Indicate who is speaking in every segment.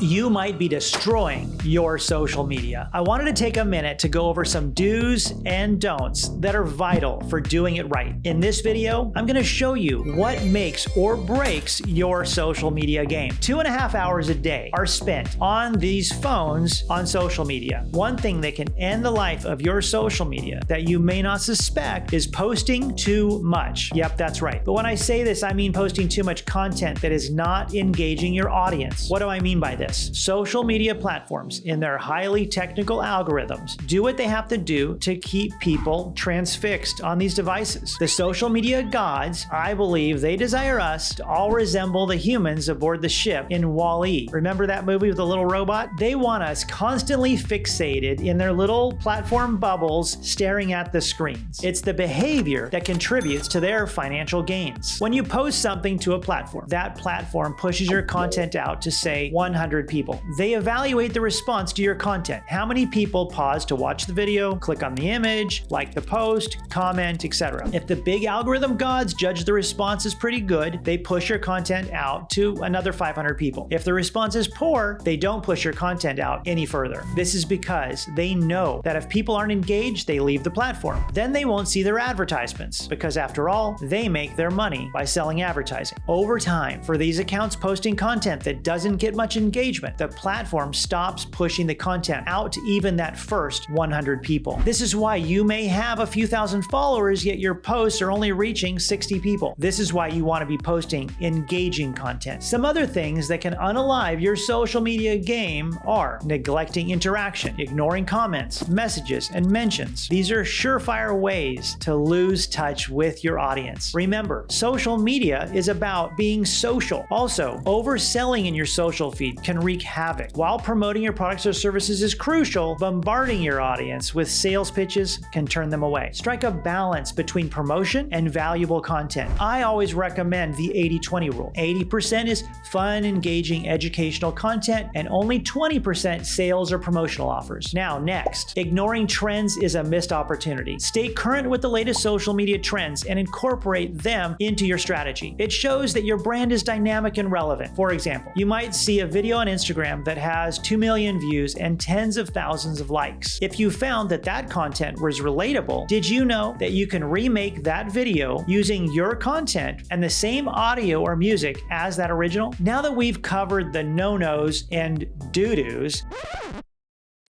Speaker 1: You might be destroying your social media. I wanted to take a minute to go over some do's and don'ts that are vital for doing it right. In this video, I'm going to show you what makes or breaks your social media game. 2.5 hours a day are spent on these phones on social media. One thing that can end the life of your social media that you may not suspect is posting too much. Yep, that's right. But when I say this, I mean posting too much content that is not engaging your audience. What do I mean by this? Social media platforms, in their highly technical algorithms, do what they have to do to keep people transfixed on these devices. The social media gods, I believe they desire us to all resemble the humans aboard the ship in WALL-E. Remember that movie with the little robot? They want us constantly fixated in their little platform bubbles staring at the screens. It's the behavior that contributes to their financial gains. When you post something to a platform, that platform pushes your content out to, say, 100 people. They evaluate the response to your content. How many people pause to watch the video, click on the image, like the post, comment, etc. If the big algorithm gods judge the response is pretty good, they push your content out to another 500 people. If the response is poor, they don't push your content out any further. This is because they know that if people aren't engaged, they leave the platform. Then they won't see their advertisements, because after all, they make their money by selling advertising. Over time, for these accounts posting content that doesn't get much engagement, the platform stops pushing the content out to even that first 100 people. This is why you may have a few thousand followers, yet your posts are only reaching 60 people. This is why you want to be posting engaging content. Some other things that can unalive your social media game are neglecting interaction, ignoring comments, messages, and mentions. These are surefire ways to lose touch with your audience. Remember, social media is about being social. Also, overselling in your social feed can wreak havoc. While promoting your products or services is crucial, bombarding your audience with sales pitches can turn them away. Strike a balance between promotion and valuable content. I always recommend the 80-20 rule. 80% is fun, engaging, educational content, and only 20% sales or promotional offers. Now, next, ignoring trends is a missed opportunity. Stay current with the latest social media trends and incorporate them into your strategy. It shows that your brand is dynamic and relevant. For example, you might see a video on Instagram that has 2 million views and tens of thousands of likes. If you found that that content was relatable, did you know that you can remake that video using your content and the same audio or music as that original? Now that we've covered the no-nos and do-dos,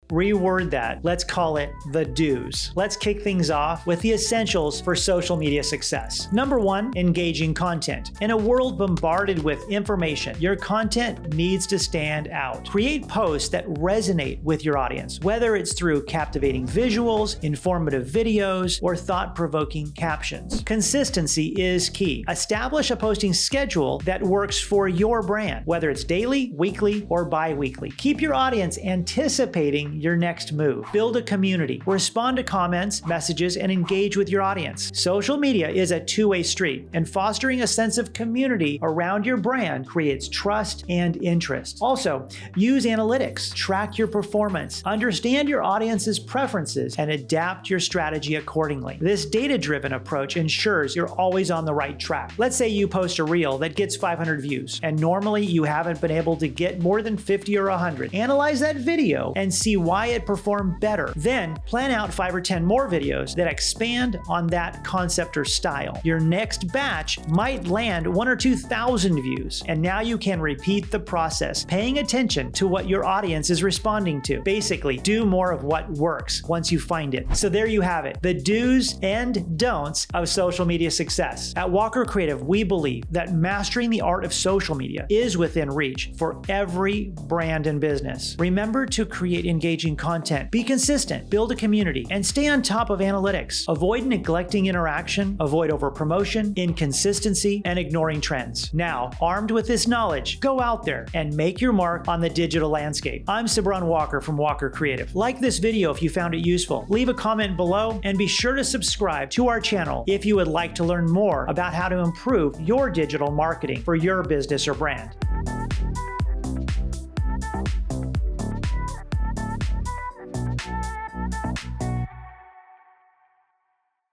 Speaker 1: reword that. Let's call it the do's. Let's kick things off with the essentials for social media success. Number 1, engaging content. In a world bombarded with information, your content needs to stand out. Create posts that resonate with your audience, whether it's through captivating visuals, informative videos, or thought-provoking captions. Consistency is key. Establish a posting schedule that works for your brand, whether it's daily, weekly, or bi-weekly. Keep your audience anticipating your next move. Build a community. Respond to comments, messages, and engage with your audience. Social media is a two-way street, and fostering a sense of community around your brand creates trust and interest. Also, use analytics. Track your performance. Understand your audience's preferences and adapt your strategy accordingly. This data-driven approach ensures you're always on the right track. Let's say you post a reel that gets 500 views, and normally you haven't been able to get more than 50 or 100. Analyze that video and see why it performed better. Then plan out 5 or 10 more videos that expand on that concept or style. Your next batch might land 1,000 or 2,000 views, and now you can repeat the process, paying attention to what your audience is responding to. Basically, do more of what works once you find it. So there you have it, the do's and don'ts of social media success. At Walker Creative, we believe that mastering the art of social media is within reach for every brand and business. Remember to create engaging content, be consistent, build a community, and stay on top of analytics. Avoid neglecting interaction, avoid overpromotion, inconsistency, and ignoring trends. Now, armed with this knowledge, go out there and make your mark on the digital landscape. I'm Sabron Walker from Walker Creative. Like this video if you found it useful, leave a comment below, and be sure to subscribe to our channel if you would like to learn more about how to improve your digital marketing for your business or brand.